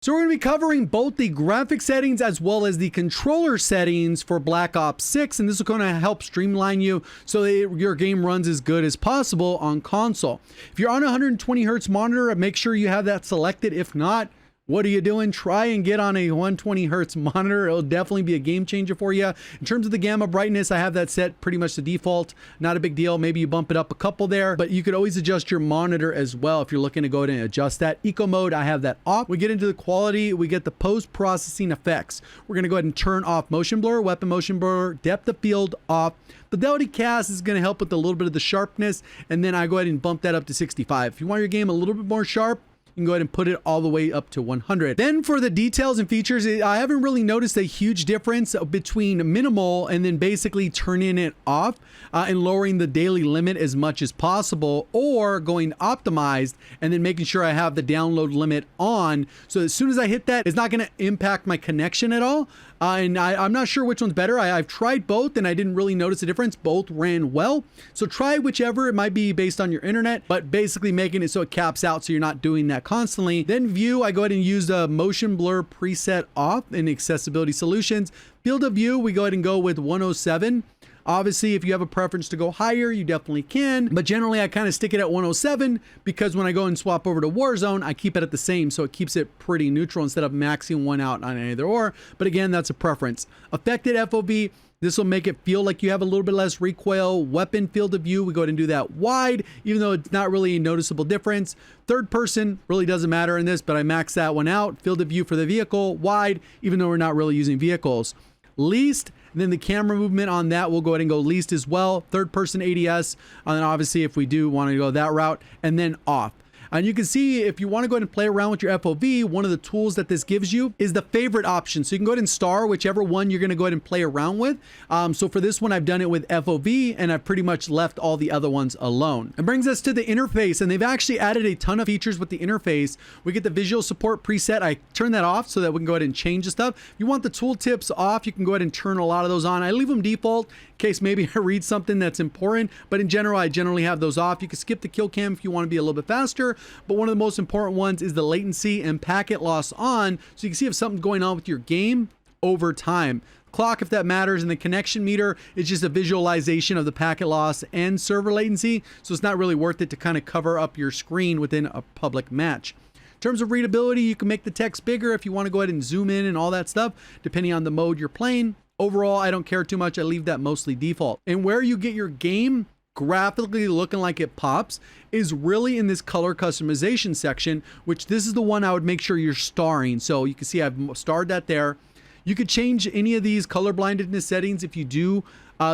So we're going to be covering both the graphic settings as well as the controller settings for Black Ops 6, and this is going to help streamline you so that your game runs as good as possible on console. If you're on a 120 hertz monitor, make sure you have that selected. If not, what are you doing? Try and get on a 120 hertz monitor. It'll definitely be a game changer for you. In terms of the gamma brightness, I have that set pretty much the default. Not a big deal. Maybe you bump it up a couple there, but you could always adjust your monitor as well if you're looking to go ahead and adjust that. Eco mode, I have that off. We get into the quality, we get the post-processing effects. We're gonna go ahead and turn off motion blur, weapon motion blur, depth of field off. Fidelity cast is going to help with a little bit of the sharpness, and then I go ahead and bump that up to 65. If you want your game a little bit more sharp, you can go ahead and put it all the way up to 100. Then for the details and features, I haven't really noticed a huge difference between minimal and then basically turning it off and lowering the daily limit as much as possible, or going optimized and then making sure I have the download limit on. So as soon as I hit that, it's not going to impact my connection at all. And I'm not sure which one's better. I've tried both and I didn't really notice a difference. Both ran well. So try whichever. It might be based on your internet, but basically making it so it caps out so you're not doing that constantly. Then view, I go ahead and use the motion blur preset off in accessibility solutions. Field of view, we go ahead and go with 107. Obviously, if you have a preference to go higher, you definitely can. But generally, I kind of stick it at 107 because when I go and swap over to Warzone, I keep it at the same. So it keeps it pretty neutral instead of maxing one out on either or. But again, that's a preference. Affected FOV, this will make it feel like you have a little bit less recoil. Weapon field of view, we go ahead and do that wide, even though it's not really a noticeable difference. Third person really doesn't matter in this, but I max that one out. Field of view for the vehicle, wide, even though we're not really using vehicles. Least, and then the camera movement on that, we'll go ahead and go least as well. Third person ADS, and then obviously if we do want to go that route, and then off. And you can see if you want to go ahead and play around with your FOV, one of the tools that this gives you is the favorite option. So you can go ahead and star whichever one you're going to go ahead and play around with. So for this one, I've done it with FOV, and I've pretty much left all the other ones alone. It brings us to the interface, and they've actually added a ton of features with the interface. We get the visual support preset. I turn that off so that we can go ahead and change the stuff. If you want the tooltips off, you can go ahead and turn a lot of those on. I leave them default in case maybe I read something that's important, but in general, I generally have those off. You can skip the kill cam if you want to be a little bit faster, but one of the most important ones is the latency and packet loss on, so you can see if something's going on with your game over time. Clock, if that matters, and the connection meter is just a visualization of the packet loss and server latency, so it's not really worth it to kind of cover up your screen within a public match. In terms of readability, you can make the text bigger if you want to go ahead and zoom in and all that stuff, depending on the mode you're playing. Overall, I don't care too much. I leave that mostly default. And where you get your game graphically looking like it pops is really in this color customization section, which this is the one I would make sure you're starring. So you can see I've starred that there. You could change any of these color blindedness settings if you do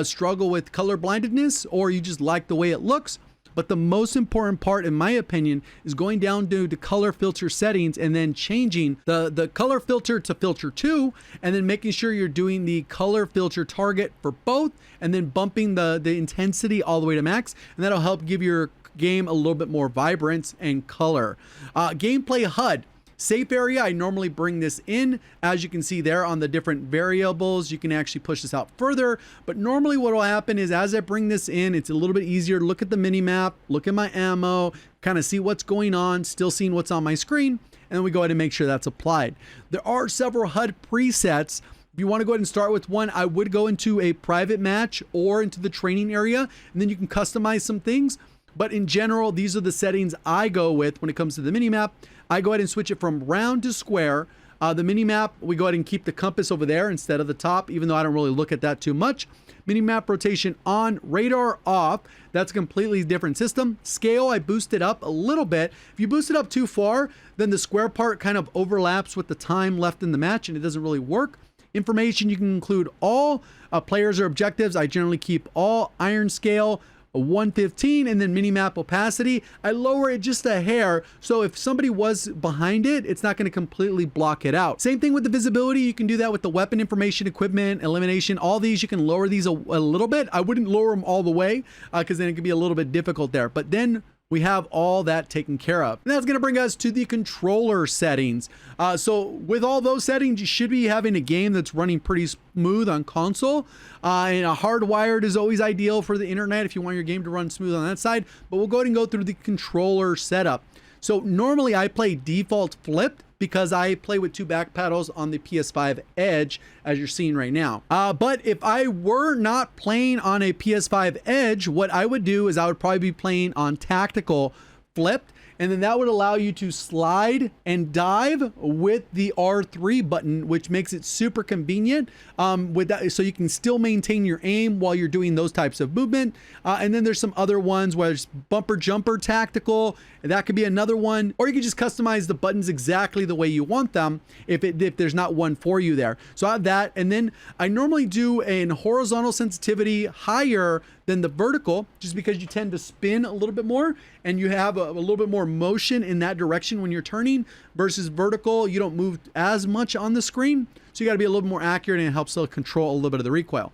struggle with color blindedness or you just like the way it looks. But the most important part, in my opinion, is going down to the color filter settings and then changing the color filter to filter 2, and then making sure you're doing the color filter target for both, and then bumping the intensity all the way to max, and that'll help give your game a little bit more vibrance and color. Gameplay HUD. Safe area, I normally bring this in. As you can see there on the different variables, you can actually push this out further. But normally what will happen is as I bring this in, it's a little bit easier to look at the mini map, look at my ammo, kind of see what's going on, still seeing what's on my screen, and then we go ahead and make sure that's applied. There are several HUD presets. If you want to go ahead and start with one, I would go into a private match or into the training area, and then you can customize some things. But in general, these are the settings I go with when it comes to the mini map. I go ahead and switch it from round to square. The mini map, we go ahead and keep the compass over there instead of the top, even though I don't really look at that too much. Mini map rotation on, radar off. That's a completely different system. Scale, I boost it up a little bit. If you boost it up too far, then the square part kind of overlaps with the time left in the match and it doesn't really work. Information, you can include all players or objectives. I generally keep all. Iron scale, 115, and then minimap opacity, I lower it just a hair, so if somebody was behind it, it's not going to completely block it out. Same thing with the visibility. You can do that with the weapon information, equipment, elimination, all these. You can lower these a little bit. I wouldn't lower them all the way because then it could be a little bit difficult there, but then we have all that taken care of. And that's going to bring us to the controller settings. So with all those settings, you should be having a game that's running pretty smooth on console. And a hardwired is always ideal for the internet if you want your game to run smooth on that side. But we'll go ahead and go through the controller setup. So normally I play default flipped. because I play with 2 back paddles on the PS5 Edge, as you're seeing right now. But if I were not playing on a PS5 Edge, what I would do is I would probably be playing on tactical flipped, and then that would allow you to slide and dive with the R3 button, which makes it super convenient with that, so you can still maintain your aim while you're doing those types of movement. And then there's some other ones where it's bumper jumper tactical, and that could be another one, or you can just customize the buttons exactly the way you want them if there's not one for you there. So I have that, and then I normally do a horizontal sensitivity higher than the vertical, just because you tend to spin a little bit more and you have a little bit more motion in that direction when you're turning, versus vertical, you don't move as much on the screen. So you got to be a little more accurate, and it helps to control a little bit of the recoil.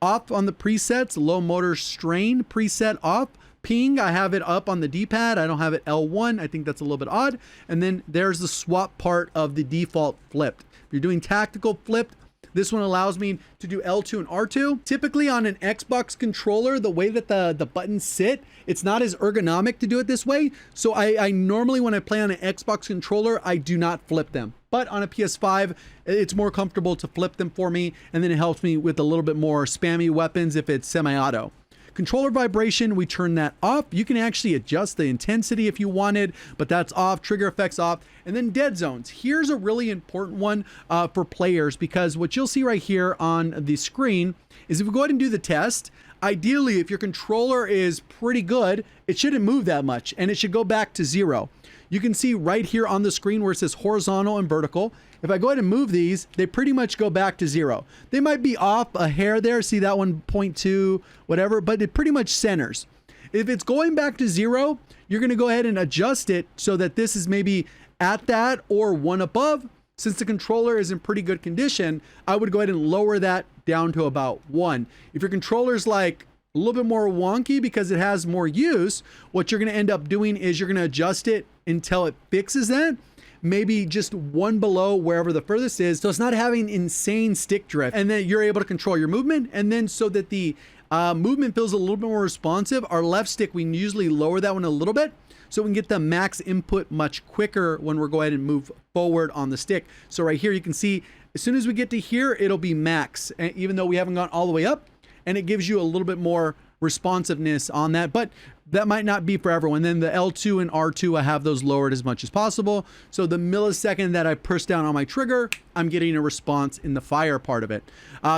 Off on the presets, low motor strain preset off. Ping, I have it up on the D-pad. I don't have it L1. I think that's a little bit odd. And then there's the swap part of the default flipped. If you're doing tactical flipped, this one allows me to do L2 and R2. Typically on an Xbox controller, the way that the buttons sit, it's not as ergonomic to do it this way. So I normally, when I play on an Xbox controller, I do not flip them. But on a PS5, it's more comfortable to flip them for me. And then it helps me with a little bit more spammy weapons if it's semi-auto. Controller vibration, we turn that off. You can actually adjust the intensity if you wanted, but that's off. Trigger effects off. And then dead zones. Here's a really important one for players, because what you'll see right here on the screen is if we go ahead and do the test, ideally, if your controller is pretty good, it shouldn't move that much, and it should go back to 0. You can see right here on the screen where it says horizontal and vertical. If I go ahead and move these, they pretty much go back to 0. They might be off a hair there. See that one, 0.2, whatever, but it pretty much centers. If it's going back to 0, you're going to go ahead and adjust it so that this is maybe at that or one above. Since the controller is in pretty good condition, I would go ahead and lower that down to about 1. If your controller's like a little bit more wonky because it has more use, what you're going to end up doing is you're going to adjust it until it fixes that. Maybe just 1 below wherever the furthest is, so it's not having insane stick drift, and then you're able to control your movement. And then so that the movement feels a little bit more responsive, our left stick, we usually lower that one a little bit so we can get the max input much quicker when we're going and move forward on the stick. So right here you can see as soon as we get to here, it'll be max, even though we haven't gone all the way up, and it gives you a little bit more responsiveness on that, but that might not be for everyone. Then the L2 and R2, I have those lowered as much as possible. So the millisecond that I push down on my trigger, I'm getting a response in the fire part of it.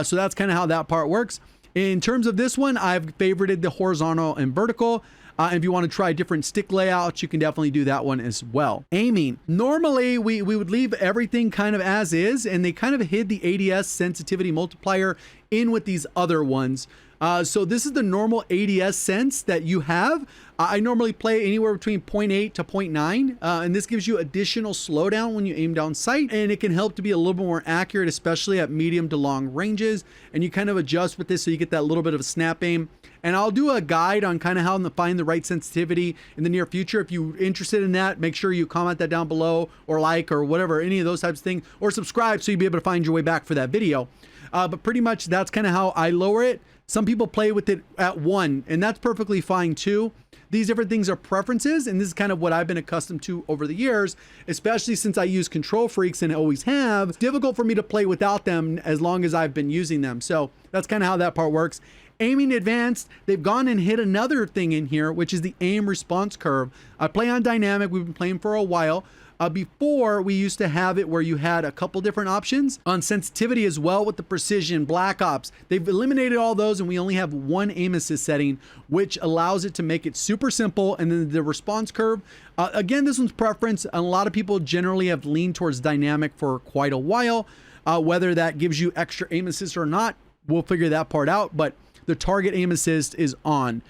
So that's kind of how that part works. In terms of this one, I've favorited the horizontal and vertical. If you want to try different stick layouts, you can definitely do that one as well. Aiming. Normally, we would leave everything kind of as is, and they kind of hid the ADS sensitivity multiplier in with these other ones. So this is the normal ADS sense that you have. I normally play anywhere between 0.8 to 0.9, and this gives you additional slowdown when you aim down sight, and it can help to be a little bit more accurate, especially at medium to long ranges. And you kind of adjust with this so you get that little bit of a snap aim. And I'll do a guide on kind of how to find the right sensitivity in the near future. If you're interested in that, make sure you comment that down below, or like, or whatever, any of those types of things, or subscribe so you'll be able to find your way back for that video. But pretty much that's kind of how I lower it. Some people play with it at 1, and that's perfectly fine too. These different things are preferences, and this is kind of what I've been accustomed to over the years, especially since I use control freaks and always have. It's difficult for me to play without them as long as I've been using them. So that's kind of how that part works. Aiming advanced, they've gone and hit another thing in here, which is the aim response curve. I play on dynamic. We've been playing for a while. Before, we used to have it where you had a couple different options on sensitivity as well with the precision, Black Ops. They've eliminated all those, and we only have one aim assist setting, which allows it to make it super simple. And then the response curve, again, this one's preference. A lot of people generally have leaned towards dynamic for quite a while. Whether that gives you extra aim assist or not, we'll figure that part out. But the target aim assist is on.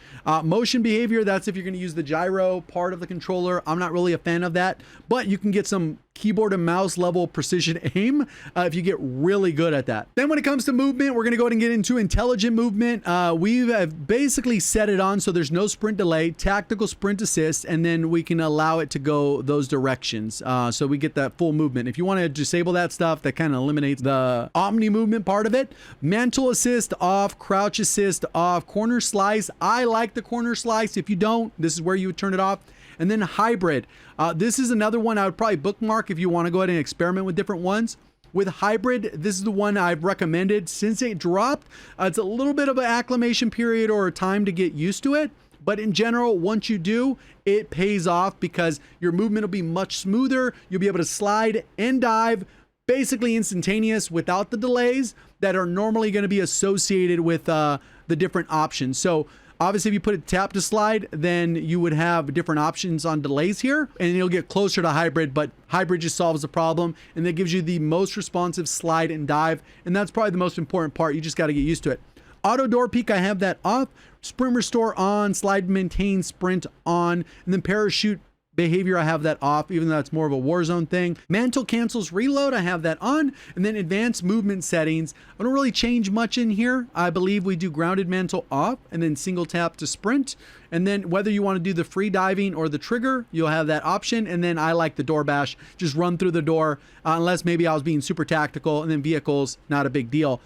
Motion behavior, that's if you're going to use the gyro part of the controller. I'm not really a fan of that, but you can get some keyboard and mouse level precision aim if you get really good at that. Then when it comes to movement, we're going to go ahead and get into intelligent movement. We have basically set it on so there's no sprint delay, tactical sprint assist, and then we can allow it to go those directions. So we get that full movement. If you want to disable that stuff, that kind of eliminates the omni movement part of it. Mantle assist off, crouch assist off, corner slice. I like the corner slice. If you don't, this is where you would turn it off. And then hybrid. This is another one I would probably bookmark if you want to go ahead and experiment with different ones. With hybrid, this is the one I've recommended since it dropped. It's a little bit of an acclimation period or time to get used to it. But in general, once you do, it pays off because your movement will be much smoother. You'll be able to slide and dive basically instantaneous without the delays that are normally going to be associated with the different options. So obviously if you put it tap to slide, then you would have different options on delays here and you'll get closer to hybrid, but hybrid just solves the problem and that gives you the most responsive slide and dive. And that's probably the most important part. You just got to get used to it. Auto door peak, I have that off. Sprint restore on, slide maintain sprint on, and then parachute behavior, I have that off, even though that's more of a Warzone thing. Mantle cancels reload, I have that on. And then advanced movement settings, I don't really change much in here. I believe we do grounded mantle off and then single tap to sprint. And then whether you want to do the free diving or the trigger, you'll have that option. And then I like the door bash, just run through the door, unless maybe I was being super tactical. And then vehicles, not a big deal.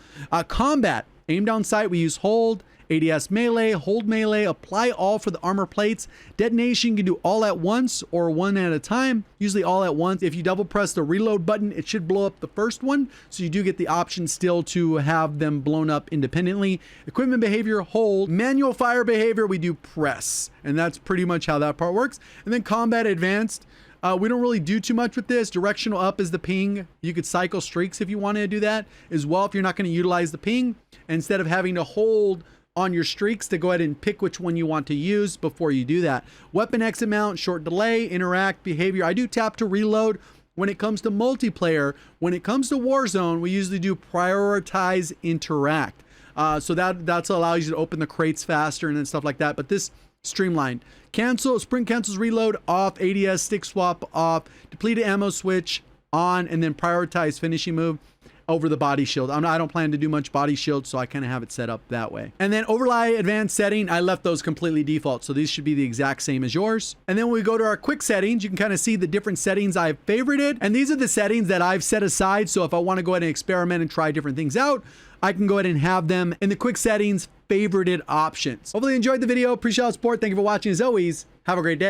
Combat, aim down sight, we use hold. ADS melee, hold melee, apply all for the armor plates. Detonation, you can do all at once or one at a time, usually all at once. If you double press the reload button, it should blow up the first one. So you do get the option still to have them blown up independently. Equipment behavior, hold. Manual fire behavior, we do press. And that's pretty much how that part works. And then combat advanced. We don't really do too much with this. Directional up is the ping. You could cycle streaks if you wanted to do that as well if you're not going to utilize the ping. Instead of having to hold on your streaks to go ahead and pick which one you want to use before you do that. Weapon exit mount, short delay, interact, behavior. I do tap to reload when it comes to multiplayer. When it comes to Warzone, we usually do prioritize interact. So that's allows you to open the crates faster and then stuff like that. But this streamlined. Cancel, sprint cancels reload off, ADS stick swap off, depleted ammo switch on, and then prioritize finishing move over the body shield. I don't plan to do much body shield, so I kind of have it set up that way. And then overlay advanced setting, I left those completely default. So these should be the exact same as yours. And then when we go to our quick settings, you can kind of see the different settings I've favorited. And these are the settings that I've set aside. So if I want to go ahead and experiment and try different things out, I can go ahead and have them in the quick settings favorited options. Hopefully you enjoyed the video. Appreciate all the support. Thank you for watching. As always, have a great day.